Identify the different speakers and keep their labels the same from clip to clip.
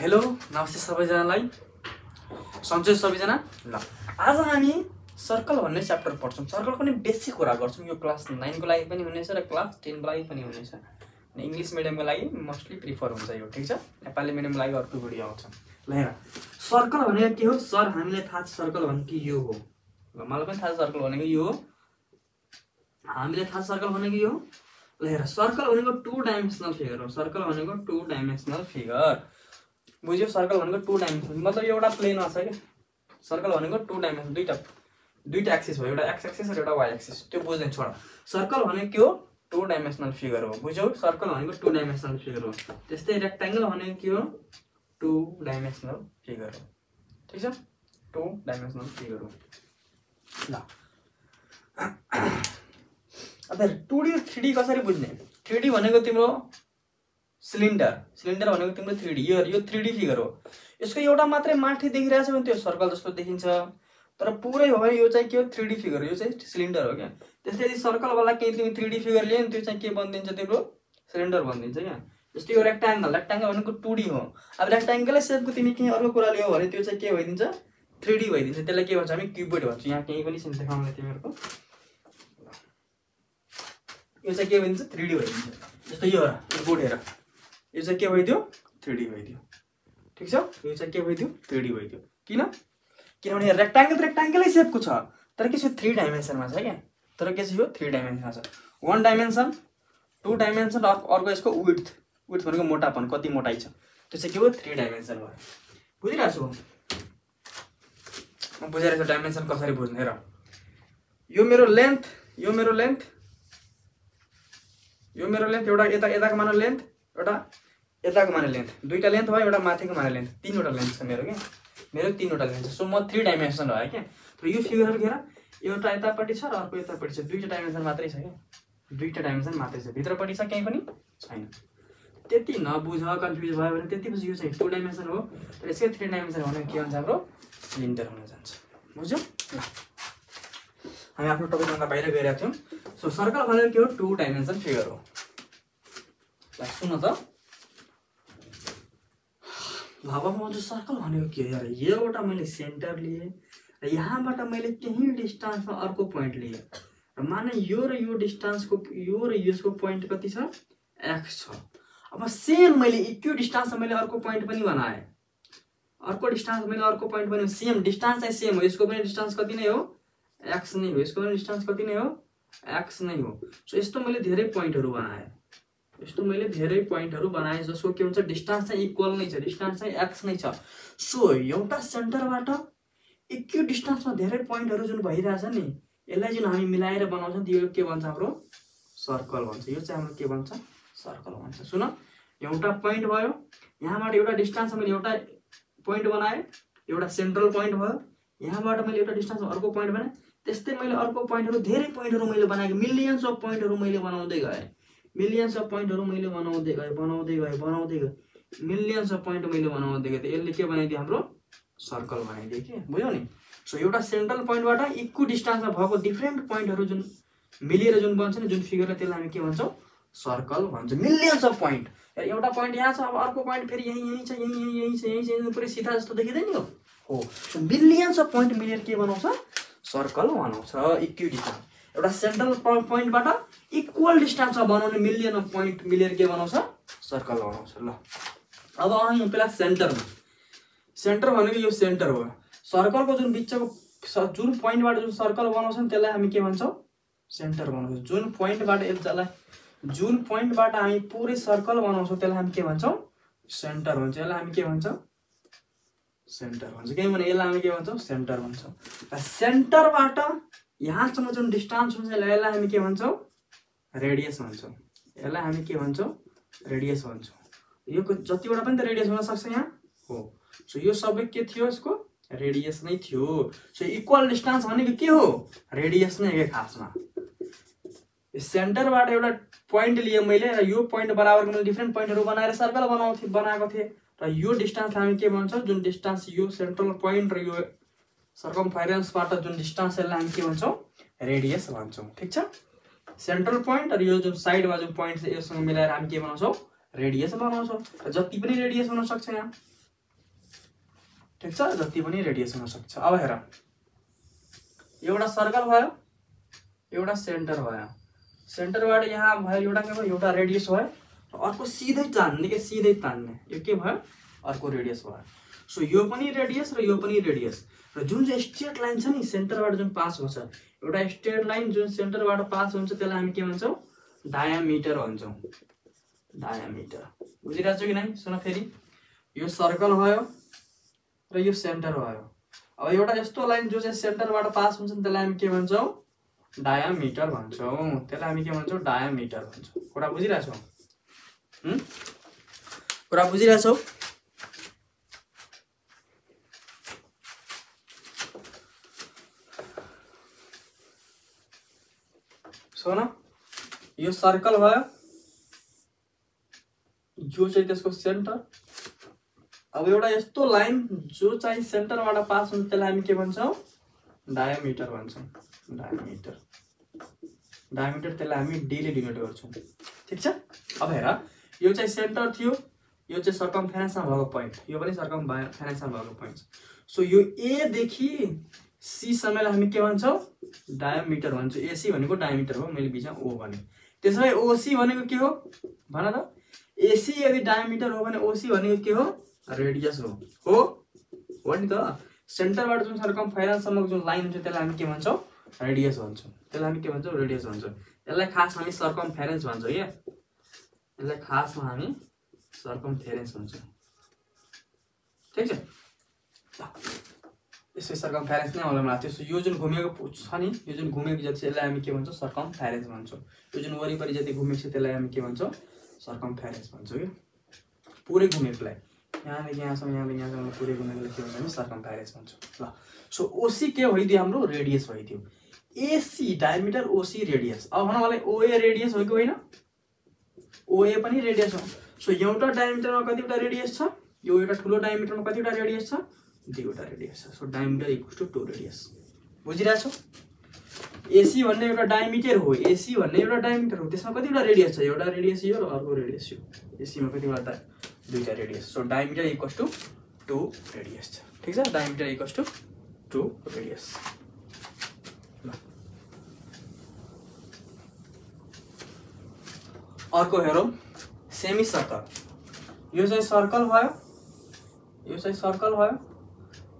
Speaker 1: Hello नमस्ते सबैजनालाई सन्चै सबैजना। ल आज हामी सर्कल भन्ने च्याप्टर पढ्छौँ। सर्कलको नि बेसिक कुरा गर्छौँ। यो क्लास 9 को लागि पनि हुनेछ र क्लास 10 को लागि पनि हुनेछ। इंग्लिश मिडियमको लागि मोस्टली प्रिफर हुन्छ यो, ठीक छ। नेपाली मिडियमको लागि अर्को भिडियो आउँछ। ल हेर, सर्कल भनेको के हो? सर हामीलाई थाहा छ सर्कल भनेको यो हो। ल मलाई पनि थाहा छ सर्कल भनेको यो हो। हामीले थाहा छ सर्कल भनेको यो हो। ल हेर, सर्कल भनेको 2 डाइमेन्सनल फिगर हो। सर्कल भनेको 2 डाइमेन्सनल फिगर। बुझ्यो? सर्कल भनेको 2 डाइमेन्सनल मतलब एउटा प्लेनमा छ के। सर्कल भनेको 2 डाइमेन्सन, दुईटा एक्सिस भयो, एउटा एक्स एक्सिस र एउटा वाइ एक्सिस। त्यो बुझ्ने छोड। सर्कल भनेको के हो? 2 डाइमेन्सनल फिगर हो। बुझ्यौ? सर्कल भनेको 2 डाइमेन्सनल फिगर हो। त्यस्तै रेक्टेंगल भनेको के हो? 2 डाइमेन्सनल फिगर हो। ठीक छ? 2 डाइमेन्सनल फिगर हो। ल अब 2D र 3D कसरी बुझ्ने? 3D भनेको तिम्रो सिलिन्डर भनेको तिम्रो 3D। यो 3D फिगर हो। यसको एउटा मात्रै माथि देखिरहेछ भने त्यो सर्कल जस्तो देखिन्छ। तर पुरै हो भने यो चाहिँ के हो? 3D फिगर हो। यो चाहिँ सिलिन्डर हो क्या। त्यस्तै यदि सर्कल वाला केही तिमी 3D फिगर लियो नि त्यो चाहिँ के बनिन्छ? तिम्रो सिलिन्डर बनिन्छ क्या। जस्तै यो रेक्टेंगल भनेको 2D हो। अब रेक्टेंगलै शेपको तिमी केही अर्को कुरा लियो भने त्यो चाहिँ के भइदिन्छ? 3D भइदिन्छ। त्यसलाई के भन्छ? हामी क्युबोइड भन्छौँ। यहाँ केही पनि छैन देखाउनलाई तिमीहरुको। यो चाहिँ के भइदिन्छ? 3D भइदिन्छ। जस्तो यो बोर्ड हेर, यो चाहिँ के भइदियो? 3D भइदियो। ठीक छ? यो चाहिँ के भइदियो? 3D भइदियो। किनभने रेक्टेंगलै शेपको छ तर के छ? 3 डाइमेन्सनमा छ क्या। तर के छ? यो 3 डाइमेन्सनमा छ। 1 डाइमेन्सन, 2 डाइमेन्सन, अर्को यसको विड्थ भनेको मोटापन, कति मोटाइ छ, त्यो चाहिँ के हो? 3 डाइमेन्सन भयो। बुझिरहेको छु? म बुझाइरहेको छु डाइमेन्सन कसरी बुझ्ने। हेर, यो मेरो लेन्थ, यो मेरो लेन्थ, एउटा यताको माने लेन्थ, एउटा यताको माने लेन्थ। दुईटा लेन्थ भयो, एउटा माथिको माने लेन्थ। 3वटा लेन्थ छ मेरो के। मेरो 3वटा लेन्थ छ। सो म 3 डाइमेन्सन भयो क्या। तर यो फिगरहरु हेर, एउटा यतापट्टि छ र अर्को यतापट्टि छ। दुईटा डाइमेन्सन मात्रै छ क्या। दुईटा डाइमेन्सन मात्रै छ। भित्रपट्टि छ केही पनि छैन। त्यति नबुझ, कन्फ्युज भयो भने त्यति पछि यो चाहिँ 2 डाइमेन्सन हो। तर यसै 3 डाइमेन्सन भनेको के भन्छ? हाम्रो सिलिन्डर हुन जान्छ। बुझ्यौ? ल हामी आफ्नो टपिकभन्दा बाहिर गइरहेका थियौँ। सो सर्कल भनेको के हो? 2 डाइमेन्सन फिगर हो। ल सुन त, अब म चाहिँ सर्कल भनेको के यार? एउटा मैले सेन्टर लिए र यहाँबाट मैले केही डिस्टेन्समा अर्को पोइन्ट लिए र माने यो र यो डिस्टेन्सको, यो र यसको पोइन्ट कति छ? x छ। अब सेम मैले इक्वल डिस्टेन्समा मैले अर्को पोइन्ट पनि बनाए। अर्को डिस्टेन्स मैले अर्को पोइन्ट पनि, सेम डिस्टेन्स चाहिँ सेम हो। यसको पनि डिस्टेन्स कति नै हो? x नै हो। यसको पनि डिस्टेन्स कति नै हो? x नै हो। सो यस्तो मैले धेरै पोइन्टहरु बनाए। जसको के हुन्छ? डिस्टेन्स चाहिँ इक्वल नै छ। डिस्टेन्स चाहिँ x नै छ। सो एउटा सेन्टरबाट इक्वल डिस्टेन्समा धेरै पोइन्टहरु जुन भइरहेछ नि, यसलाई जुन हामी मिलाएर बनाउँछौँ त्यो के भन्छ? हाम्रो सर्कल भन्छ। यो चाहिँ हाम्रो के भन्छ? सर्कल भन्छ। सुन, एउटा पोइन्ट भयो, यहाँबाट एउटा डिस्टेन्स मैले एउटा पोइन्ट बनाए, एउटा सेन्ट्रल पोइन्ट भयो। यहाँबाट मैले एउटा डिस्टेन्समा अर्को पोइन्ट बनाए। त्यस्तै मैले अर्को पोइन्टहरु, धेरै पोइन्टहरु मैले बनाएको। मिलियन्स अफ पोइन्टहरु मैले बनाउँदै गए। मिलियन्स अफ पोइन्टहरु मैले बनाउँदै गए। मिलियन्स अफ पोइन्ट मैले बनाउँदै गए। यसले के बनाइदियो? हाम्रो सर्कल बनाइदियो के। बुझ्यौ नि? सो एउटा सेन्ट्रल पोइन्टबाट इक्वल डिस्टेन्समा भएको डिफरेन्ट पोइन्टहरु जुन मिलेर जुन बन्छ नि, जुन फिगरले, त्यसलाई हामी के भन्छौँ? सर्कल भन्छ। Millions of point. एउटा पोइन्ट यहाँ छ, अब अर्को पोइन्ट फेरि यही छ, पुरै सिधा जस्तो देखिँदैन नि हो। मिलियन्स अफ पोइन्ट मिलेर के बनाउँछ? सर्कल बनाउँछ। इक्वल डिस्टेन्स, एउटा सेन्ट्रल पोइन्टबाट इक्वल डिस्टेन्समा बनाउने मिलियन अफ पोइन्ट मिलेर के बनाउँछ? सर्कल बनाउँछ। ल अब आउँ पहिला सेन्टरमा। सेन्टर भनेको यो सेन्टर हो। सर्कलको जुन बिचको जुन पोइन्टबाट जुन सर्कल बनाउँछ नि त्यसलाई हामी के भन्छौँ? सेन्टर भन्छौँ। जुन पोइन्टबाट हामी पुरै सर्कल बनाउँछौँ त्यसलाई हामी के भन्छौँ? सेन्टर भन्छ। यसलाई हामी के भन्छौँ? सेन्टर भन्छ। किनभने यसलाई हामी के भन्छौँ? सेन्टर भन्छौँ। र सेन्टरबाट यहाँसम्म जुन डिस्टेन्स हुन्छ यसलाई हामी के भन्छौँ? रेडियस भन्छौँ। यसलाई हामी के भन्छौँ? रेडियस भन्छौँ। यो जतिवटा पनि त रेडियस हुन सक्छ यहाँ हो। सो यो सबै के थियो? यसको रेडियस नै थियो। सो इक्वल डिस्टेन्स भनेको के हो? रेडियस नै हो खासमा। सेन्टरबाट एउटा पोइन्ट लिए मैले र यो पोइन्ट बराबरको मैले डिफरेन्ट पोइन्टहरु बनाएर सर्कल बनाएको थिएँ। र यो डिस्टेन्सलाई हामी के भन्छौँ? जुन डिस्टेन्स यो सेन्ट्रल पोइन्ट र यो सर्कमफरेन्सबाट जुन डिस्टेन्स, यसलाई हामी के भन्छौँ? रेडियस भन्छौँ। ठीक छ? सेन्ट्रल पोइन्ट र यो जुन साइडमा जुन पोइन्ट छ योसँग मिलाएर हामी के बनाउँछौँ? रेडियस बनाउँछौँ। र जति पनि रेडियस हुन सक्छ यहाँ, ठीक छ, जति पनि रेडियस हुन सक्छ। अब हेर, एउटा सर्कल भयो, एउटा सेन्टर भयो, सेन्टरबाट यहाँ भयो एउटा के भयो, एउटा रेडियस भयो, अर्को सिधै तान्ने के सिधै तान्ने, यो के भयो, अर्को रेडियस भयो। सो यो पनि रेडियस र यो पनि रेडियस, र जुन चाहिँ स्ट्रेट लाइन छ नि सेन्टरबाट जुन पास हुन्छ, एउटा स्ट्रेट लाइन जुन सेन्टरबाट पास हुन्छ त्यसलाई हामी के भन्छौँ, डायामिटर भन्छौँ, डायामिटर। बुझिरहेको छु कि नै? सुन फेरि, यो सर्कल भयो र यो सेन्टर भयो। अब एउटा यस्तो लाइन जो चाहिँ सेन्टरबाट पास हुन्छ नि त्यसलाई हामी के भन्छौँ, डायामिटर भन्छौँ, त्यसलाई हामी के भन्छौँ, डायामिटर भन्छौँ। कुरा बुझिरहेछौ? कुरा बुझिरहेछौ? सुन, यो सर्कल भयो, यो चाहिँ त्यसको सेन्टर। अब एउटा यस्तो लाइन जो चाहिँ सेन्टरबाट पास हुन्छ त्यसलाई हामी के भन्छौँ, डायामिटर भन्छौँ, डायामिटर। डायामिटर त्यसलाई हामी डीले डिनोट गर्छौँ। ठिक छ? अब हेर, यो चाहिँ सेन्टर थियो, यो चाहिँ सर्कमफेरेन्समा भएको पोइन्ट, यो पनि सर्कमफेरेन्समा भएको पोइन्ट। सो यो ए देखि सी सम्मलाई हामी के भन्छौँ, डायामिटर भन्छौँ। एसी भनेको डायामिटर हो, मैले बिचमा ओ भने। त्यसो भए ओसी भनेको के हो भन त? एसी यदि डायामिटर हो भने ओसी भनेको के हो, रेडियस हो। हो नि त? सेन्टरबाट जुन सर्कमफेरेन्ससम्मको जुन लाइन हुन्छ त्यसलाई हामी के भन्छौँ, रेडियस भन्छौँ। त्यसलाई हामी के भन्छौँ, रेडियस भन्छौँ। यसलाई खासमा हामी सर्कमफेरेन्स भन्छौँ क्या, यसलाई खासमा हामी सर्कमफेरेन्स भन्छौँ। ठिक छ? यसै सर्कमफेरेन्स नै होला मलाई त्यो। यो जुन घुमेको छ नि, यो जुन घुमेको जति छ यसलाई हामी के भन्छौँ, सर्कमफेरेन्स भन्छौँ। यो जुन वरिपरि जति घुमेको छ त्यसलाई हामी के भन्छौँ, सर्कमफेरेन्स भन्छौँ क्या। पुरै घुमेकोलाई, यहाँदेखि यहाँसम्म, यहाँदेखि यहाँसम्म पुरै घुमेकोलाई के भन्छौँ, हामी सर्कमफेरेन्स भन्छौँ। ल, सो ओसी के भइदियो, हाम्रो रेडियस भइदियो। एसी डायमिटर, ओसी रेडियस। अब भन मलाई ओए रेडियस हो कि होइन? ओए पनि रेडियस हो। सो एउटा डायमिटरमा कतिवटा रेडियस छ, यो एउटा ठुलो डायमिटरमा कतिवटा रेडियस छ, दुईवटा रेडियस छ। So diameter equals to 2 radius. बुझिरहेछौ? एसी भन्ने एउटा डायमिटर हो, एसी भन्ने एउटा डायमिटर हो, त्यसमा कतिवटा रेडियस छ, एउटा रेडियस यो र अर्को रेडियस यो। एसीमा कतिवटा, दुईटा radius. So diameter equals to 2 radius छ। ठिक छ? Diameter equals to 2 radius. अर्को हेरौँ, सेमी सर्कल। यो चाहिँ सर्कल भयो, यो चाहिँ सर्कल भयो,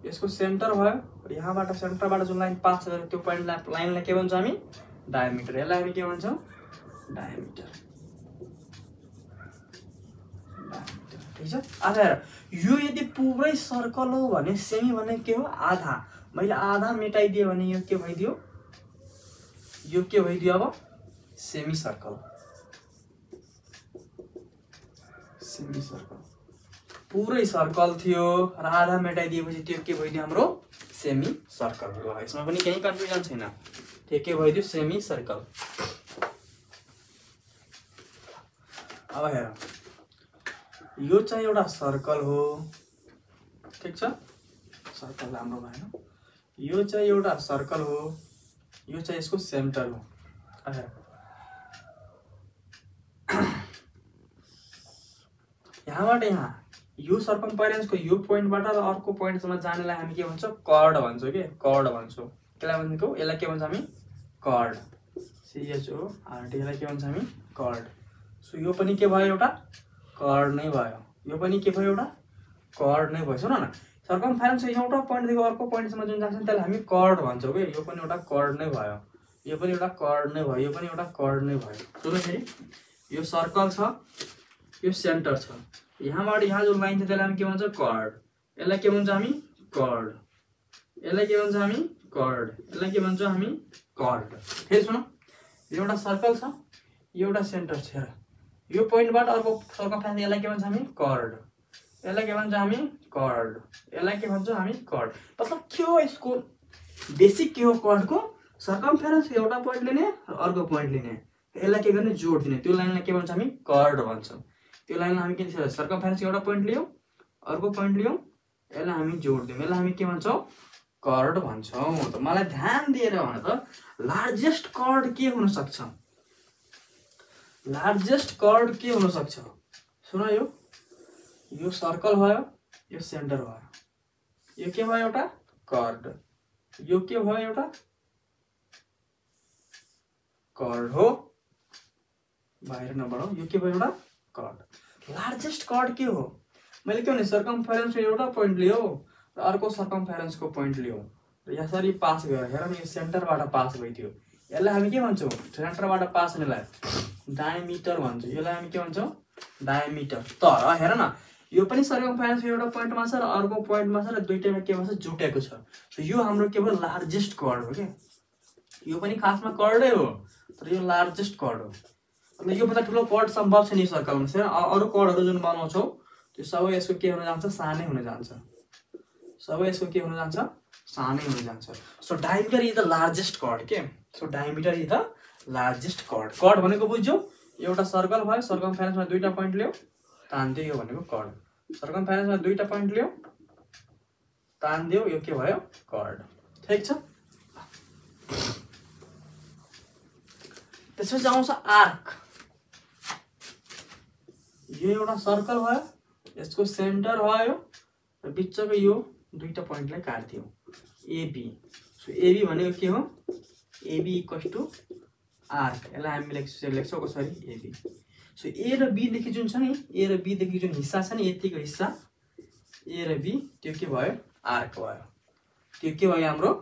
Speaker 1: यसको सेन्टर भयो, यहाँबाट सेन्टरबाट जुन लाइन पास गरेर त्यो लाइनलाई के भन्छौँ हामी, डायमिटर। यसलाई हामी के भन्छौँ, डायमिटर। ठिक छ? अब हेर, यो यदि पुरै सर्कल हो भने सेमी भने के हो, आधा। मैले आधा मेटाइदिएँ भने यो के भइदियो, यो के भइदियो, अब सेमी सर्कल। सेमी सर्कल पुरै सर्कल थियो र आधा मेटाइदिएपछि त्यो के भइदियो, हाम्रो सेमी सर्कल हो। यसमा पनि केही कन्फ्युजन छैन, त्यो के भइदियो, सेमी सर्कल। अब हेर, यो चाहिँ एउटा सर्कल हो। ठिक छ? सर्कल राम्रो भएन। यो चाहिँ एउटा सर्कल हो, यो चाहिँ यसको सेन्टर हो। अब हेर, यहाँबाट यहाँ यो सर्कमफेरेन्सको यो पोइन्टबाट र अर्को पोइन्टसम्म जानेलाई हामी के भन्छौँ, कर्ड भन्छौँ के, कर्ड भन्छौँ। त्यसलाई भनेको, यसलाई के भन्छ हामी, कर्ड। CHORD, यसलाई के भन्छ हामी, कर्ड। सो यो पनि के भयो, एउटा कर्ड नै भयो। यो पनि के भयो, एउटा कर्ड नै भयो। सुन न, सर्कमफेरेन्स एउटा पोइन्टदेखि अर्को पोइन्टसम्म जुन जान्छ त्यसलाई हामी कर्ड भन्छौँ कि। यो पनि एउटा कर्ड नै भयो, यो पनि एउटा कर्ड नै भयो, यो पनि एउटा कर्ड नै भयो। सुन फेरि, यो सर्कल छ, यो सेन्टर छ, यहाँबाट यहाँ जो लाइन छ त्यसलाई हामी के भन्छौँ, कर्ड। यसलाई के भन्छौँ हामी, कर्ड। यसलाई के भन्छौँ हामी, कर्ड। यसलाई के भन्छौँ हामी, कर्ड। फेरि सुन, एउटा सर्कल छ, एउटा सेन्टर छ। हेर, यो पोइन्टबाट अर्को सर्कमफेरेन्स, यसलाई के भन्छौँ हामी, कर्ड। यसलाई के भन्छौँ हामी, कर्ड। यसलाई के भन्छौँ हामी, कर्ड। मतलब के हो यसको बेसिक, के हो कर्डको, सर्कमफेरेन्स एउटा पोइन्ट लिने र अर्को पोइन्ट लिने, यसलाई के गर्ने, जोड दिने, त्यो लाइनलाई के भन्छौँ हामी, कर्ड भन्छौँ। त्यो लाइनलाई हामी के, सर्कमफेरेन्स एउटा पोइन्ट लियौँ, अर्को पोइन्ट लियौँ, यसलाई हामी जोड दियौँ, यसलाई हामी के भन्छौँ, कर्ड भन्छौँ। त मलाई ध्यान दिएर भन त, लार्जेस्ट कर्ड के हुन सक्छ, लार्जेस्ट कर्ड के हुन सक्छ? सुन, यो सर्कल भयो, यो सेन्टर भयो, यो के भयो एउटा कर्ड, यो के भयो एउटा कर्ड हो, बाहिर नबढाऊ, यो के भयो एउटा कर्ड। लार्जेस्ट कर्ड के हो, मैले के भने सर्कमफेरेन्स एउटा पोइन्ट लियो र अर्को सर्कमफेरेन्सको पोइन्ट लियो र यसरी पास गयो। हेर न, यो सेन्टरबाट पास भइदियो, यसलाई हामी के भन्छौँ, सेन्टरबाट पास हुनेलाई डायमिटर भन्छौँ, यसलाई हामी के भन्छौँ डायमिटर। तर हेर न, यो पनि सर्कमफेरेन्स एउटा पोइन्टमा छ र अर्को पोइन्टमा छ र दुईटैमा के भन्छ जुटेको छ। यो हाम्रो के भयो लार्जेस्ट कर्ड हो के, यो पनि खासमा कर्डै हो तर यो लार्जेस्ट कर्ड हो। मतलब यो भन्दा ठुलो कर्ड सम्भव छैन यो सर्कलमा। छैन अरू कर्डहरू जुन बनाउँछौ त्यो सबै यसको के हुन जान्छ सानै हुन जान्छ, सबै यसको के हुन जान्छ सानै हुन जान्छ। So diameter is the largest chord के, so diameter is the largest chord. Chord भनेको बुझ्यौ, एउटा सर्कल भयो, सर्कमफेरेन्समा दुईटा पोइन्ट लियो तान्दियो, यो भनेको कर्ड। सर्कमफेरेन्समा दुईटा पोइन्ट लियो तान्दियो, यो के भयो कर्ड। ठीक छ। त्यसपछि आउँछ आर्क। यो एउटा सर्कल भयो, यसको सेन्टर भयो र बिचको यो दुईटा पोइन्टलाई काट्दियो एबी। सो एबी भनेको के हो, एबी इक्वल्स टु आर्क। यसलाई हामी लेख्छौँ कसरी एबी। सो ए र बी देखि जुन छ नि, ए र बी देखि जुन हिस्सा छ नि, यतिको हिस्सा ए र बी, त्यो के भयो आर्क भयो, त्यो के भयो हाम्रो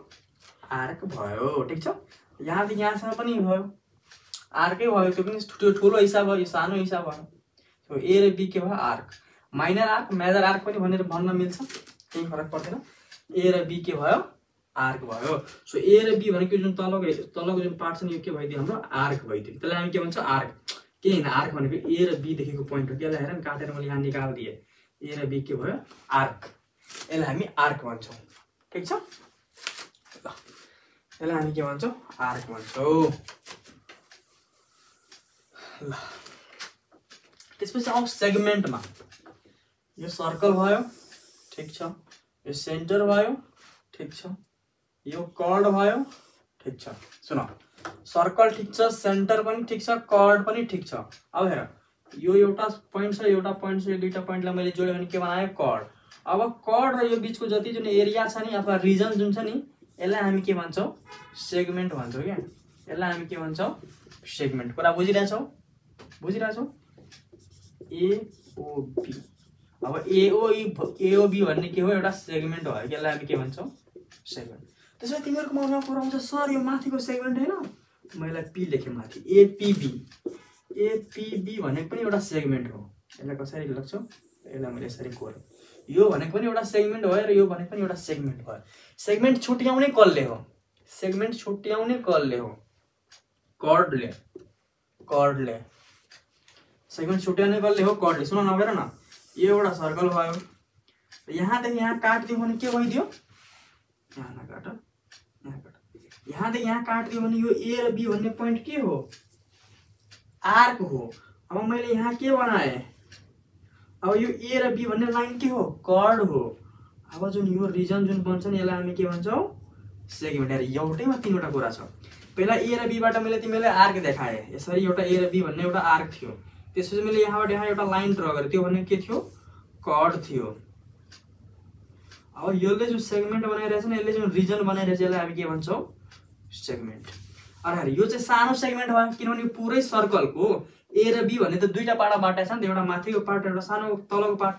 Speaker 1: आर्क भयो। ठिक छ। यहाँदेखि यहाँसम्म पनि भयो आर्कै भयो, त्यो पनि ठुलो हिस्सा भयो, यो सानो हिस्सा भयो। सो ए र बी के भयो arc. Minor arc major arc पनि भनेर भन्न मिल्छ, केही फरक पर्दैन। ए र बी के भयो आर्क भयो। सो ए र बी भनेको जुन तलको जुन पार्ट छ नि, यो के भइदियो हाम्रो आर्क भइदियो। त्यसलाई हामी के भन्छ आर्क। के होइन आर्क भनेको ए र बी देखेको पोइन्ट हो। यसलाई हेर काटेर मैले यहाँ निकालिदिएँ, ए र बी के भयो आर्क। यसलाई हामी आर्क भन्छौँ। ठिक छ। ल यसलाई हामी के भन्छौँ आर्क भन्छौँ। ल त्यसपछि आउँ सेगमेन्टमा। यो सर्कल भयो, ठिक छ, यो सेन्टर भयो, ठिक छ, यो कर्ड भयो, ठिक छ। सुन, सर्कल ठिक छ, सेन्टर पनि ठिक छ, कर्ड पनि ठिक छ। अब हेर, यो एउटा पोइन्ट छ, एउटा पोइन्ट छ, यो दुईटा पोइन्टलाई मैले जोड्यो भने के बनायो कर्ड। अब कर्ड र यो बिचको जति जुन एरिया छ नि अथवा रिजन जुन छ नि, यसलाई हामी के भन्छौँ सेगमेन्ट भन्छौँ क्या। यसलाई हामी के भन्छौँ सेगमेन्ट। कुरा बुझिरहेछौ, बुझिरहेछौ। एओबी। अब एओबी भन्ने के हो एउटा सेगमेन्ट हो, यसलाई हामी के भन्छौँ सेगमेन्ट। त्यसपछि तिमीहरूको मनमा कुरा आउँछ सर यो माथिको सेगमेन्ट होइन, मैले पी लेखेँ माथि एपीबी। एपीबी भनेको पनि एउटा सेगमेन्ट हो। यसलाई कसरी लेख्छौ, यसलाई मैले यसरी कोरेँ। यो भनेको पनि एउटा सेगमेन्ट भयो र यो भनेको पनि एउटा सेगमेन्ट भयो। सेगमेन्ट छुट्याउने कसले हो, सेगमेन्ट छुट्याउने कसले हो कर्डले। कर्डले सेगमेन्ट छुट्याउने कसले हो कर्डले। सुन नभएर न, यो एउटा सर्कल भयो, यहाँदेखि यहाँ काट्दियो भने के भइदियो, यहाँ नकाट, यहाँ काट, यहाँदेखि यहाँ काट्दियो भने यो ए र बी भन्ने पोइन्ट के हो आर्क हो। अब मैले यहाँ के बनाएँ, अब यो ए र बी भन्ने लाइन के हो कर्ड हो। अब जुन यो रिजन जुन बन्छ नि यसलाई हामी के भन्छौँ सेगमेन्ट। हेर एउटैमा तीनवटा कुरा छ। पहिला ए र बीबाट मैले तिमीलाई आर्क देखाएँ, यसरी एउटा ए र बी भन्ने एउटा आर्क थियो। त्यसपछि मैले यहाँबाट यहाँ एउटा लाइन ड्र गरेँ, त्यो भने के थियो कर्ड थियो। अब यसले जुन सेगमेन्ट बनाइरहेछ नि, यसले जुन रिजन बनाइरहेछ, यसलाई हामी के भन्छौँ सेगमेन्ट। अनि यो चाहिँ सानो सेगमेन्ट भयो किनभने पुरै सर्कलको ए र बी भन्ने त दुईटा पार्टमा बाटा छ नि, एउटा माथिको पार्ट एउटा सानो तलको पार्ट।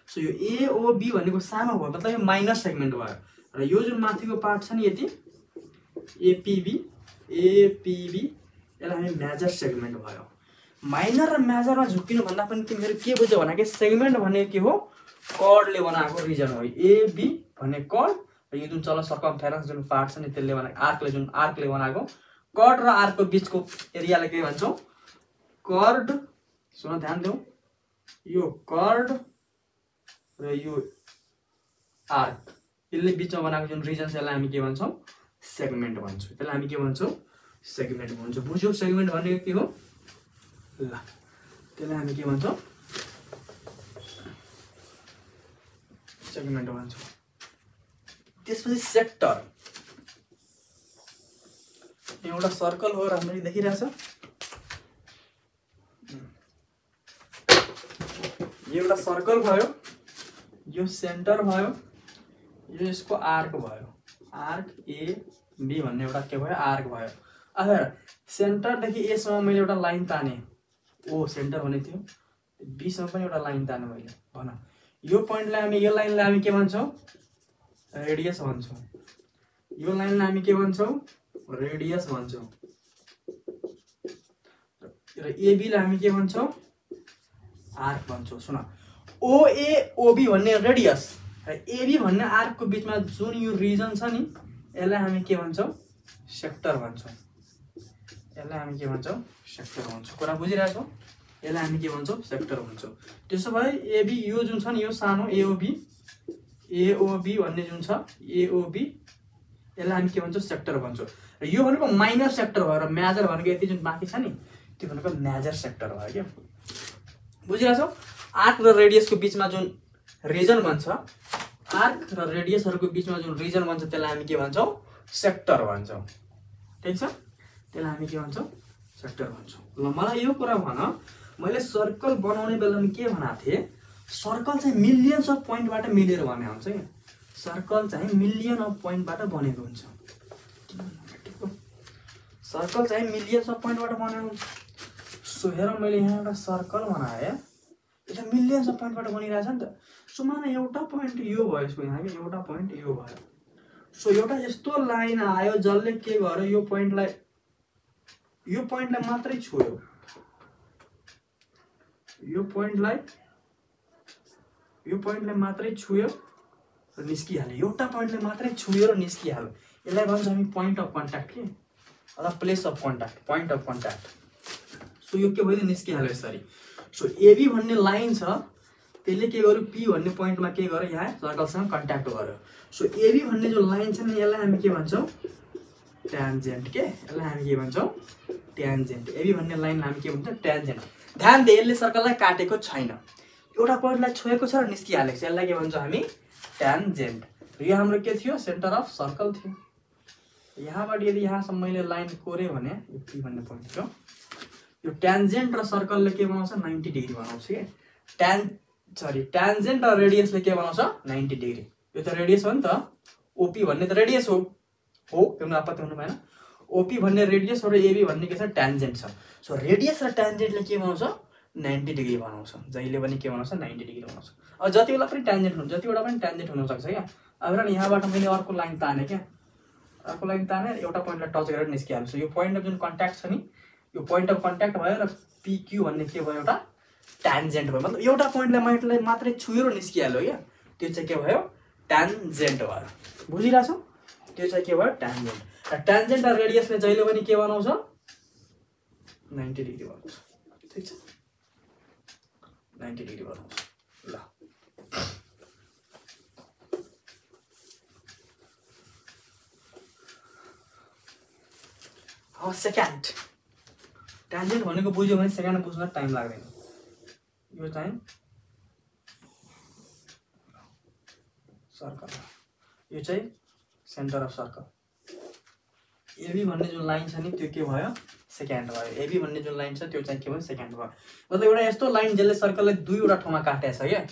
Speaker 1: सो यो एओबी भनेको सानो भयो, मतलब यो माइनर सेगमेन्ट भयो। र यो जुन माथिको पार्ट छ नि यति एपीबी, एपीबी यसलाई हामी मेजर सेगमेन्ट भयो। माइनर र मेजरमा झुक्किनु भन्दा पनि तिमीहरू के बुझ्यौ भने सेगमेन्ट भनेको के हो कर्डले बनाएको रिजन हो। एबी भन्ने कर्ड र यो जुन चल सर्कमफेरेन्स जुन पार्ट छ नि त्यसले बनाएको आर्कले, जुन आर्कले बनाएको कर्ड र आर्कको बिचको एरियालाई के भन्छौँ कर्ड। सुन ध्यान देऊ, यो कर्ड र यो आर्क यसले बिचमा बनाएको जुन रिजन छ यसलाई हामी के भन्छौँ सेगमेन्ट भन्छौँ। त्यसलाई हामी के भन्छौँ सेगमेन्ट भन्छौँ। बुझ्यौ सेगमेन्ट भनेको के हो। ल त्यसलाई हामी के भन्छौँ सेगमेन्ट भन्छौँ। त्यसपछि सेक्टर। एउटा सर्कल हो राम्ररी देखिरहेछ, यो एउटा सर्कल भयो, यो सेन्टर भयो, यो यसको आर्क भयो, आर्क ए बी भन्ने एउटा के भयो आर्क भयो। अब सेन्टरदेखि एसम्म मैले एउटा लाइन ताने, ओ सेन्टर हुने थियो, बीसम्म पनि एउटा लाइन ताने मैले भन। यो पोइन्टलाई हामी, यो लाइनलाई हामी के भन्छौँ रेडियस भन्छौँ, यो लाइनलाई हामी के भन्छौँ रेडियस भन्छौँ, र एबीलाई हामी के भन्छौँ आर्क भन्छौँ। सुन ओएओबी भन्ने रेडियस र एबी भन्ने आर्कको बिचमा जुन यो रिजन छ नि यसलाई हामी के भन्छौँ सेक्टर भन्छौँ, यसलाई हामी के भन्छौँ सेक्टर भन्छौँ। कुरा बुझिरहेछौ? यसलाई हामी के भन्छौँ सेक्टर भन्छौँ। त्यसो भए एबी यो जुन छ नि यो सानो एओबी, एओबी भन्ने जुन छ एओबी यसलाई हामी के भन्छौँ सेक्टर भन्छौँ। र यो भनेको माइनर सेक्टर भयो र मेजर भनेको यति जुन बाँकी छ नि त्यो भनेको मेजर सेक्टर भयो क्या। बुझिरहेछौ? आर्क र रेडियसको बिचमा जुन रिजन बन्छ, आर्क र रेडियसहरूको बिचमा जुन रिजन बन्छ त्यसलाई हामी के भन्छौँ सेक्टर भन्छौँ। ठिक छ? त्यसलाई हामी के भन्छौँ सेक्टर भन्छौँ। ल मलाई यो कुरा भन, मैले सर्कल बनाउने बेलामा के भनेको थिएँ, सर्कल चाहिँ मिलियन्स अफ पोइन्टबाट मिलेर बने हुन्छ क्या। सर्कल चाहिँ मिलियन अफ पोइन्टबाट बनेको हुन्छ। सर्कल चाहिँ मिलियन्स अफ पोइन्टबाट बनेको हुन्छ। सो हेर मैले यहाँ एउटा सर्कल बनाएँ, यो मिलियन्स अफ पोइन्टबाट बनिरहेछ नि त। सो मलाई एउटा पोइन्ट यो भयो, यसको यहाँ कि एउटा पोइन्ट यो भयो। सो एउटा यस्तो लाइन आयो जसले के गर्यो यो पोइन्टलाई मात्रै छोयो, यो पोइन्टलाई मात्रै छुयो र निस्किहाल्यो, एउटा पोइन्टले मात्रै छुयो र निस्किहाल्यो। यसलाई भन्छ हामी पोइन्ट अफ कन्ट्याक्ट के, अथवा place of contact, point of contact. So यो के भयो निस्किहाल्यो यसरी। सो एबी भन्ने लाइन छ त्यसले के गर्यो पी भन्ने पोइन्टमा के गर्यो यहाँ सर्कलसँग कन्ट्याक्ट गर्यो। सो एबी भन्ने जो लाइन छ नि यसलाई हामी के भन्छौँ ट्यान्जेन्ट के, यसलाई हामी के भन्छौँ ट्यान्जेन्ट। एबी भन्ने लाइनलाई हामी के भन्छौँ ट्यान्जेन्ट। ध्यान दे यसले सर्कललाई काटेको छैन, एउटा पोइन्टलाई छोएको छ र निस्किहालेको छ, यसलाई के भन्छौँ हामी ट्यान्जेन्ट। यो हाम्रो के थियो सेन्टर अफ सर्कल थियो। यहाँबाट यदि यहाँसम्म मैले लाइन कोरेँ भने यो पी भन्ने पोइन्ट थियो, यो ट्यान्जेन्ट र सर्कलले के बनाउँछ 90 डिग्री बनाउँछ के। ट्यान्जेन्ट र रेडियसले के बनाउँछ 90 डिग्री। यो त रेडियस हो नि त, ओपी भन्ने त रेडियस हो त्यो आपत्ति हुनु भएन। ओपी भन्ने रेडियस हो र एबी भन्ने के छ ट्यान्जेन्ट छ। सो रेडियस र ट्यान्जेन्टले के बनाउँछ 90 डिग्री बनाउँछ, जहिले पनि के बनाउँछ 90 डिग्री बनाउँछ। अब जति बेला पनि ट्यान्जेन्ट हुन्छ, जतिवटा पनि ट्यान्जेन्ट हुनसक्छ क्या। अब यहाँबाट मैले अर्को लाइन ताने क्या, अर्को लाइन ताने एउटा पोइन्टलाई टच गरेर निस्किहाल्छ। यो पोइन्ट अफ जुन कन्ट्याक्ट छ नि यो पोइन्ट अफ कन्ट्याक्ट भयो र पिक्यू भन्ने के भयो एउटा ट्यान्जेन्ट भयो। मतलब एउटा पोइन्टलाई मात्रै छुयो र निस्किहाल्यो क्या, त्यो चाहिँ के भयो ट्यान्जेन्ट भयो। बुझिरहेछौ? त्यो चाहिँ के भयो ट्यान्जेन्ट। र ट्यान्जेन्ट र रेडियसले जहिले पनि के बनाउँछ 90 डिग्री बनाउँछ। ठिक छ 90 डिग्री बनाउँछ। ल अब सेकेन्ड ट्यान्जेन्ट भनेको बुझ्यो भने सेकेन्ड बुझ्न टाइम लाग्दैन। यो चाहिँ सर्कल, यो चाहिँ सेन्टर अफ सर्कल। एबी भन्ने जुन लाइन छ नि त्यो के भयो सेकेन्ड भयो। एबी भन्ने जुन लाइन छ त्यो चाहिँ के भयो सेकेन्ड भयो। मतलब एउटा यस्तो लाइन जसले सर्कललाई दुईवटा ठाउँमा काटेको छ क्या,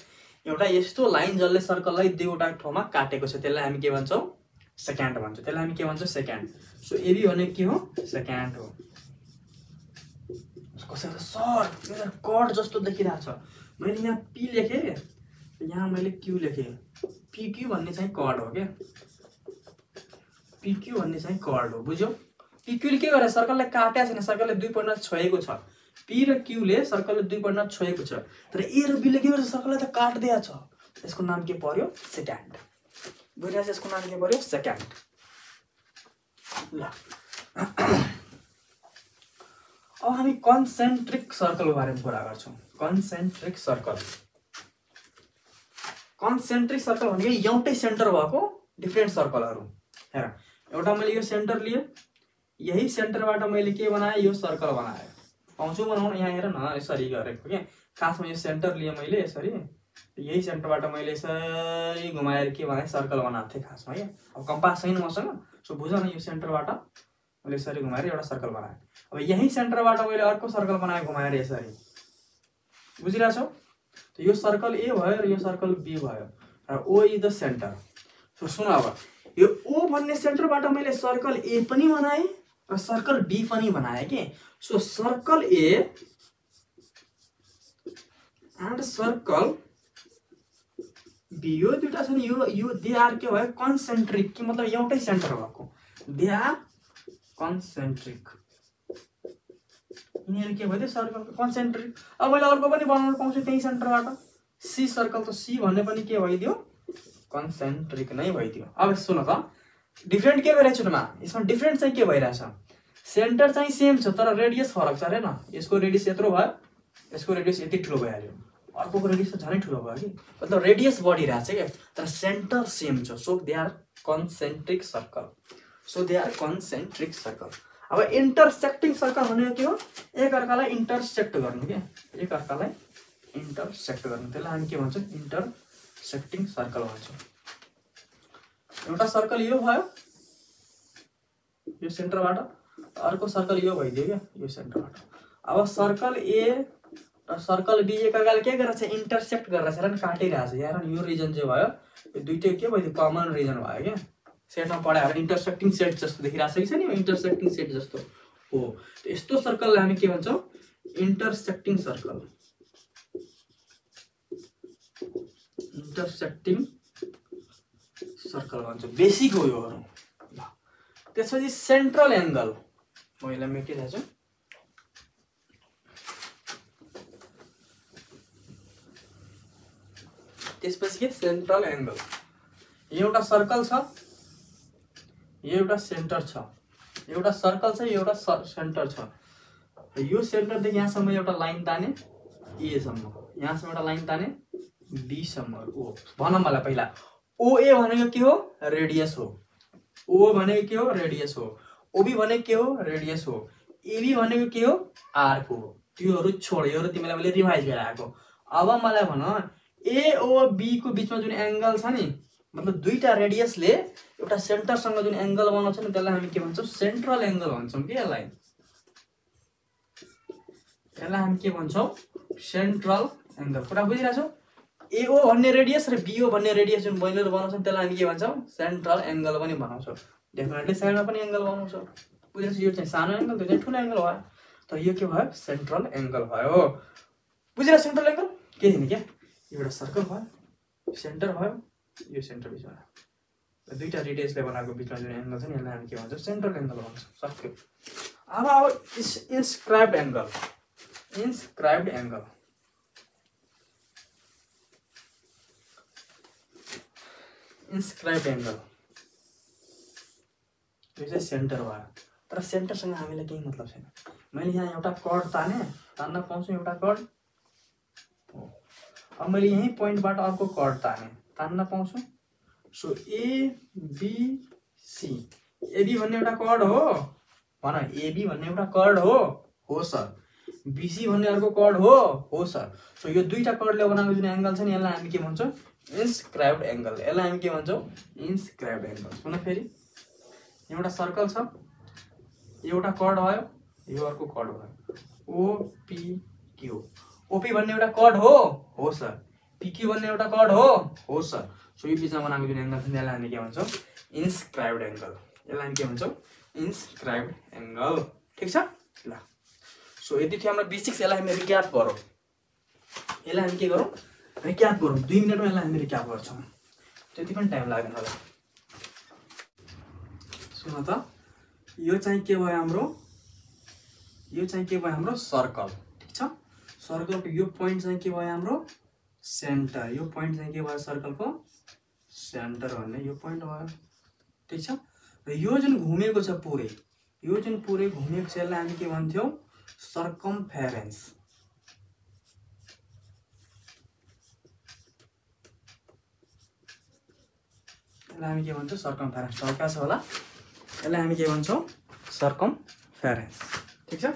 Speaker 1: एउटा यस्तो लाइन जसले सर्कललाई दुईवटा ठाउँमा काटेको छ त्यसलाई हामी के भन्छौँ सेकेन्ड भन्छौँ। त्यसलाई हामी के भन्छौँ सेकेन्ड। सो एबी भनेको के हो सेकेन्ड हो। कसैलाई सर्ट एउटा कट जस्तो देखिरहेको छ, मैले यहाँ पी लेखेँ, यहाँ मैले क्यू लेखेँ। पिक्यू भन्ने चाहिँ कट हो क्या, पिक्यू भन्ने चाहिँ कट हो। बुझ्यौ? पिक्यूले के गरे सर्कललाई काटेको छैन, सर्कलले दुई पोइन्टमा छोएको छ। पी र क्यूले सर्कलले दुई पोइन्टमा छोएको छ, तर ए र बीले के गर्छ सर्कललाई त काट्दिया छ। यसको नाम के पर्यो सेकेन्ड। बुझिरहेछ? यसको नाम के पर्यो सेकेन्ड। ल अब हामी कन्सेन्ट्रिक सर्कलको बारेमा कुरा गर्छौँ। कन्सेन्ट्रिक सर्कल, कन्सेन्ट्रिक सर्कल भनेको एउटै सेन्टर भएको डिफ्रेन्ट सर्कलहरू। हेर एउटा मैले यो सेन्टर लिएँ, यही सेन्टरबाट मैले के बनाएँ यो सर्कल बनाएँ। पाउँछु बनाउन? यहाँ हेर न यसरी गरेको क्या। खासमा यो सेन्टर लिएँ मैले यसरी, यही सेन्टरबाट मैले यसरी घुमाएर के बनाएँ सर्कल बनाएको थिएँ खासमा क्या। अब कम्पास छैन मसँग, सो बुझ न यो सेन्टरबाट मैले यसरी घुमाएर एउटा सर्कल बनाएँ। अब यही सेन्टरबाट मैले अर्को सर्कल बनाएँ घुमाएर यसरी। बुझिरहेछौ? यो सर्कल ए भयो र यो सर्कल बी भयो र O is the centre. So सुन अब यो ओ भन्ने सेन्टरबाट मैले सर्कल ए पनि बनाएँ र सर्कल बी पनि बनाएँ के। So circle A and circle B यो दुईटा छ नि यो दे आर के भयो कन्सेन्ट्रिक के मतलब एउटै सेन्टर भएको दे आर कन्सेन्ट्रिक यिनीहरू के भयो सर्कलको कन्सेन्ट्रिक। अब मैले अर्को पनि बनाउन पाउँछु त्यही सेन्टरबाट सी सर्कल त सी भन्ने पनि के भइदियो कन्सेन्ट्रिक नै भइदियो। अब सुन त डिफरेन्ट के भइरहेछ यसमा यसमा डिफरेन्ट चाहिँ के भइरहेछ सेन्टर चाहिँ सेम छ तर रेडियस फरक छ हैन। यसको रेडियस यत्रो भयो यसको रेडियस यति ठुलो भइहाल्यो अर्कोको रेडियस त झनै ठुलो भयो कि मतलब रेडियस बढिरहेछ के तर सेन्टर सेम छ। So they are concentric circle so they are concentric circle. अब इन्टरसेक्टिङ सर्कल भनेको के हो एकअर्कालाई इन्टरसेक्ट गर्नु के एकअर्कालाई इन्टरसेक्ट गर्नु त्यसलाई हामी के भन्छौँ इन्टरसेक्टिङ सर्कल भन्छौँ। एउटा सर्कल यो भयो यो सेन्टरबाट अर्को सर्कल यो भइदियो क्या यो सेन्टरबाट। अब सर्कल ए र सर्कल बी एकअर्काले के गरेछ इन्टरसेक्ट गरेर छ काटिरहेछ यहाँ यो रिजन चाहिँ भयो यो दुईटै के भयो कमन रिजन भयो क्या सेटमा पढाएर इन्टरसेक्टिङ सेट जस्तो देखिरहेको छ नि इन्टरसेक्टिङ सेट जस्तो हो। यस्तो सर्कललाई हामी के भन्छौँ इन्टरसेक्टिङ सर्कल इन्टरसेक्टिङ सर्कल भन्छौँ बेसिक हो योहरू। त्यसपछि सेन्ट्रल एङ्गल म यसलाई मेटिरहेको छु। त्यसपछि के सेन्ट्रल एङ्गल एउटा सर्कल छ यो एउटा सेन्टर छ एउटा सर्कल छ यो एउटा सेन्टर छ यो सेन्टरदेखि यहाँसम्म एउटा लाइन ताने ए सम्म यहाँसम्म एउटा लाइन ताने बी सम्म ओ भन मलाई पहिला ओए भनेको के हो रेडियस हो ओ भनेको के हो रेडियस हो ओबी भनेको के हो रेडियस हो एबी भनेको के हो आर्क हो त्योहरू छोड योहरू तिमीलाई मैले रिभाइज गराएको। अब मलाई भन एओबी को बीचमा जुन एङ्गल छ नि मतलब दुईटा रेडियसले एउटा सेन्टरसँग जुन एङ्गल बनाउँछ नि त्यसलाई हामी के भन्छौँ सेन्ट्रल एङ्गल भन्छौँ के यसलाई हामी के भन्छौँ सेन्ट्रल एङ्गल। कुरा बुझिरहेछौ एओ भन्ने रेडियस र बिओ भन्ने रेडियस जुन बैलेर बनाउँछौँ त्यसलाई हामी के भन्छौँ सेन्ट्रल एङ्गल पनि बनाउँछौँ। डेफिनेटली साइडमा पनि एङ्गल बनाउँछौँ बुझिरहेछ यो चाहिँ सानो एङ्गल त्यो चाहिँ ठुलो एङ्गल भयो तर यो के भयो सेन्ट्रल एङ्गल भयो। बुझिरहेछ सेन्ट्रल एङ्गल के थिएन क्या एउटा सर्कल भयो सेन्टर भयो यो सेन्टर बिचमा दुईटा रेडियसले बनाएको बिचमा जुन एङ्गल छ नि यसलाई हामी के भन्छौँ सेन्ट्रल एङ्गल भन्छौँ सक्यो। अब inscribed angle inscribed angle inscribed angle यो चाहिँ सेन्टर भयो तर सेन्टरसँग हामीलाई केही मतलब छैन। मैले यहाँ एउटा कर्ड तान्न पाउँछु एउटा कर्ड अब मैले यही पोइन्टबाट अर्को कर्ड तान्न पाउँछु। सो एबिसी एबी भन्ने एउटा कर्ड हो भन एबी भन्ने एउटा कर्ड हो सर बिसी भन्ने अर्को कर्ड हो सर। सो यो दुईटा कर्डले बनाएको जुन एङ्गल छ नि यसलाई हामी के भन्छौँ इन्स्क्राइब्ड एङ्गल यसलाई हामी के भन्छौँ इन्स्क्राइब्ड एङ्गल। सुन फेरि एउटा सर्कल छ एउटा कर्ड भयो यो अर्को कर्ड भयो ओपिक्यू ओपी भन्ने एउटा कर्ड हो सर पिक्यू भन्ने एउटा कर्ड हो सर। सो यो बिचमा बनाएको जुन एङ्गल छ यसलाई हामी के भन्छौँ इन्स्क्राइब्ड एङ्गल यसलाई हामी के भन्छौँ इन्स्क्राइब्ड एङ्गल ठिक छ ल। सो यति थियो हाम्रो बेसिक्स यसलाई हामी रिक्याप गरौँ यसलाई हामी के गरौँ रिक्याप गरौँ 2 मिनटमा यसलाई हामी रिक्याप गर्छौँ त्यति पनि टाइम लाग्दैन होला। सुन त यो चाहिँ के भयो हाम्रो सर्कल ठिक छ सर्कलको यो पोइन्ट चाहिँ के भयो हाम्रो सेन्टर यो पोइन्ट चाहिँ के भयो सर्कलको सेन्टर भन्ने यो पोइन्ट भयो ठिक छ। र यो जुन घुमेको छ पुरै यो जुन पुरै घुमेको छ यसलाई हामी के भन्थ्यौँ सर्कमफेरेन्स यसलाई हामी के भन्छौँ सर्कमफेरेन्स ढल्का छ होला यसलाई हामी के भन्छौँ सर्कमफेरेन्स ठिक छ।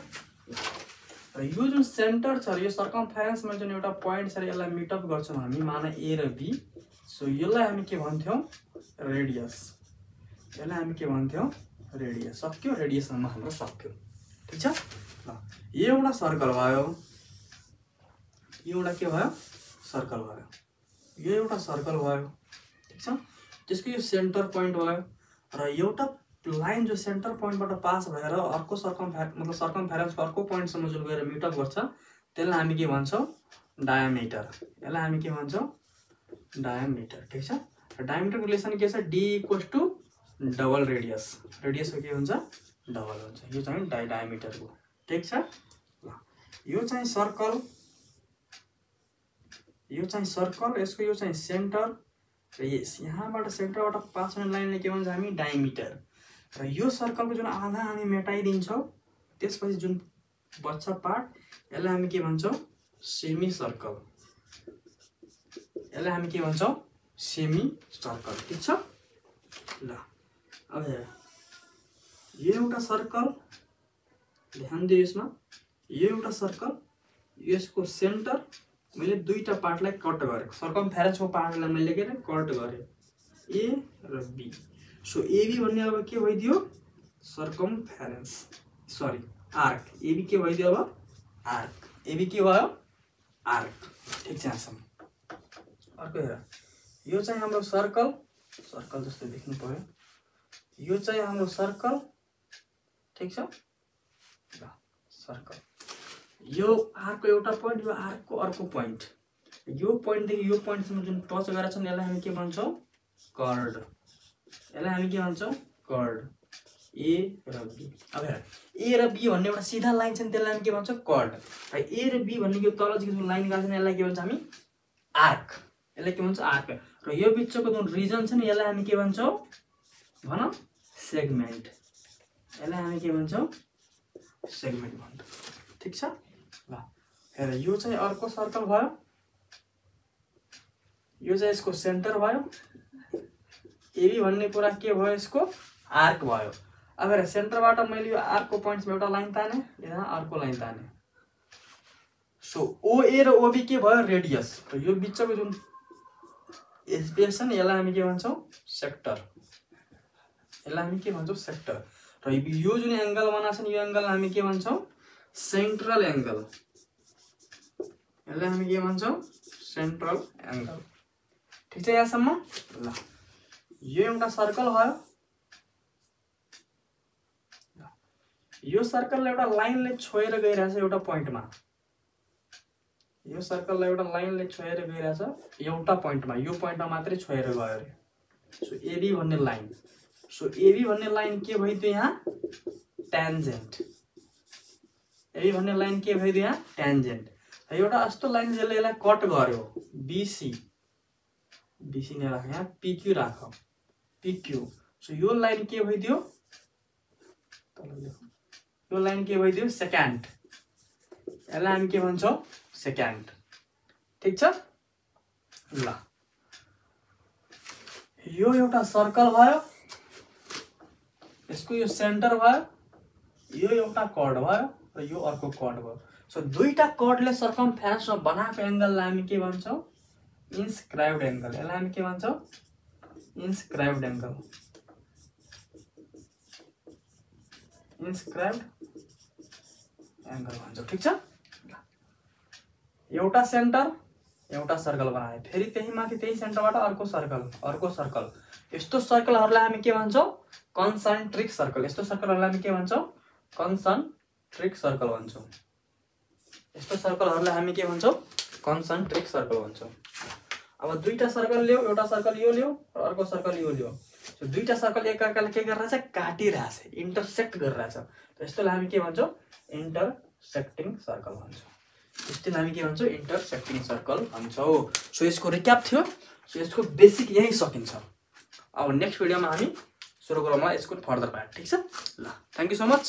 Speaker 1: र यो जुन सेन्टर छ र यो सर्कमफेरेन्समा जुन एउटा पोइन्ट छ यसलाई मिटअप गर्छौँ हामी मान ए र बी। सो यसलाई हामी के भन्थ्यौँ रेडियस यसलाई हामी के भन्थ्यौँ रेडियस सक्यो रेडियसमा हाम्रो सक्यो ठिक छ ल। यो एउटा सर्कल भयो यो एउटा के भयो सर्कल भयो यो एउटा सर्कल भयो ठिक छ। त्यसको यो सेन्टर पोइन्ट भयो र एउटा लाइन जो सेन्टर पोइन्टबाट पास भएर अर्को सर्कमफेरेन्सको अर्को पोइन्टसम्म जो गएर मिट अप गर्छ त्यसलाई हामी के भन्छौँ डायामिटर। यसलाई हामी के भन्छौँ डायामिटर। ठिक छ। र डायामिटरको रिलेसन के छ D equals to double radius. रेडियसको के हुन्छ डबल हुन्छ। यो चाहिँ डायामिटरको। ठिक छ। ल यो चाहिँ सर्कल, यो चाहिँ सर्कल, यसको यो चाहिँ सेन्टर र यहाँबाट सेन्टरबाट पास हुने लाइनले के भन्छ हामी डायमिटर। र यो सर्कलको जुन आधा हामी मेटाइदिन्छौँ त्यसपछि जुन बच्चा पार्ट यसलाई हामी के भन्छौँ सेमी सर्कल। यसलाई हामी के भन्छौँ सेमी सर्कल। ठिक छ। ल अब यो एउटा सर्कल, ध्यान दियो यसमा, यो एउटा सर्कल, यसको सेन्टर मैले दुईटा पार्टलाई कट गरेँ। सर्कमफेरेन्सको पार्टलाई मैले के कट गरेँ ए र बी। सो एबी भन्ने अब के भइदियो सर्कमफेरेन्स, सरी आर्क। एबी के भइदियो अब आर्क। एबी के भयो आर्क। ठिक छ। यहाँसम्म अर्को हेर, यो चाहिँ हाम्रो सर्कल, सर्कल जस्तो देख्नु पर्यो। यो चाहिँ हाम्रो सर्कल। ठिक छ। ल सर्कल, यो आर्कको एउटा पोइन्ट, यो आर्कको अर्को पोइन्ट, यो पोइन्टदेखि यो पोइन्टसम्म जुन टच गरेर छन् यसलाई हामी के भन्छौँ कर्ड। यसलाई हामी के भन्छौँ कर्ड। ए र बी। अब हेर ए र बी भन्ने एउटा सिधा लाइन छ नि त्यसलाई हामी के भन्छौँ कर्ड। र ए र बी भन्ने यो तल जुन लाइन गएको छ यसलाई के भन्छ हामी आर्क। यसलाई के भन्छ आर्क। र यो बिचको जुन रिजन छ नि यसलाई हामी के भन्छौँ भन सेगमेन्ट। यसलाई हामी के भन्छौँ सेगमेन्ट भन्छौँ। ठिक छ। ल हेर यो चाहिँ अर्को सर्कल भयो, यो चाहिँ यसको सेन्टर भयो। एबी भन्ने कुरा के भयो यसको आर्क भयो। अब हेर सेन्टरबाट मैले यो आर्कको पोइन्ट्समा एउटा लाइन ताने, यहाँ अर्को लाइन ताने। सो ओए र ओबी के भयो रेडियस। र यो बिचको जुन स्पेस छ नि यसलाई हामी के भन्छौँ सेक्टर। यसलाई हामी के भन्छौँ सेक्टर। र यो जुन एङ्गल बनाएको छ नि यो एङ्गललाई हामी के भन्छौँ सेन्ट्रल एङ्गल। यसलाई हामी के भन्छौँ सेन्ट्रल एङ्गल। ठिक छ। यहाँसम्म ल यो एउटा सर्कल भयो। यो सर्कललाई एउटा लाइनले छोएर गइरहेछ एउटा पोइन्टमा। यो सर्कललाई एउटा लाइनले छोएर गइरहेछ एउटा पोइन्टमा, यो पोइन्टमा मात्रै छोएर गयो अरे। सो एबी भन्ने लाइन, सो एबी भन्ने लाइन के भइदियो यहाँ ट्यान्जेन्ट। एबी भन्ने लाइन के भइदियो यहाँ ट्यान्जेन्ट। एउटा यस्तो लाइन जसले यसलाई कट गर्यो बीसी। बीसी नै राख, यहाँ पिक्यू राख पिक्यू। सो यो लाइन के भइदियो यो लाइन के भइदियो सेकेन्ड। यसलाई हामी के भन्छौँ सेकेन्ड। ठिक छ। ल यो एउटा सर्कल भयो, यसको यो सेन्टर भयो, यो एउटा कर्ड भयो र यो अर्को कर्ड भयो। सो दुईटा कर्डले सर्कमफेरेन्समा बनाएको एङ्गललाई हामी के भन्छौँ इन्स्क्राइब्ड एङ्गल। यसलाई हामी के भन्छौँ इन्स्क्राइब्ड एङ्गल। इन्स्क्राइब्ड एङ्गल भन्छौँ। ठिक छ। एउटा सेन्टर एउटा सर्कल बनाए, फेरि त्यही माथि त्यही सेन्टरबाट अर्को सर्कल अर्को सर्कल। यस्तो सर्कलहरूलाई हामी के भन्छौँ कन्सन्ट्रिक सर्कल। यस्तो सर्कलहरूलाई हामी के भन्छौँ कन्सन्ट्रिक सर्कल भन्छौँ। यस्तो सर्कलहरूलाई हामी के भन्छौँ कन्सन्ट्रिक सर्कल भन्छौँ। अब दुईटा सर्कल ल्याऊ, एउटा सर्कल यो ल्याऊ र अर्को सर्कल यो ल्याऊ। सो दुईटा सर्कल एकअर्काले के गरिरहेछ काटिरहेछ, इन्टरसेक्ट गरिरहेछ। यस्तोलाई हामी के भन्छौँ इन्टरसेक्टिङ सर्कल भन्छौँ। यस्तोलाई हामी के भन्छौँ इन्टरसेक्टिङ सर्कल भन्छौँ। सो यसको रिक्याप थियो। सो यसको बेसिक यही सकिन्छ। अब नेक्स्ट भिडियोमा हामी सुरु गरौँला यसको फर्दर पार्ट। ठिक छ। ल थ्याङ्क यू सो मच।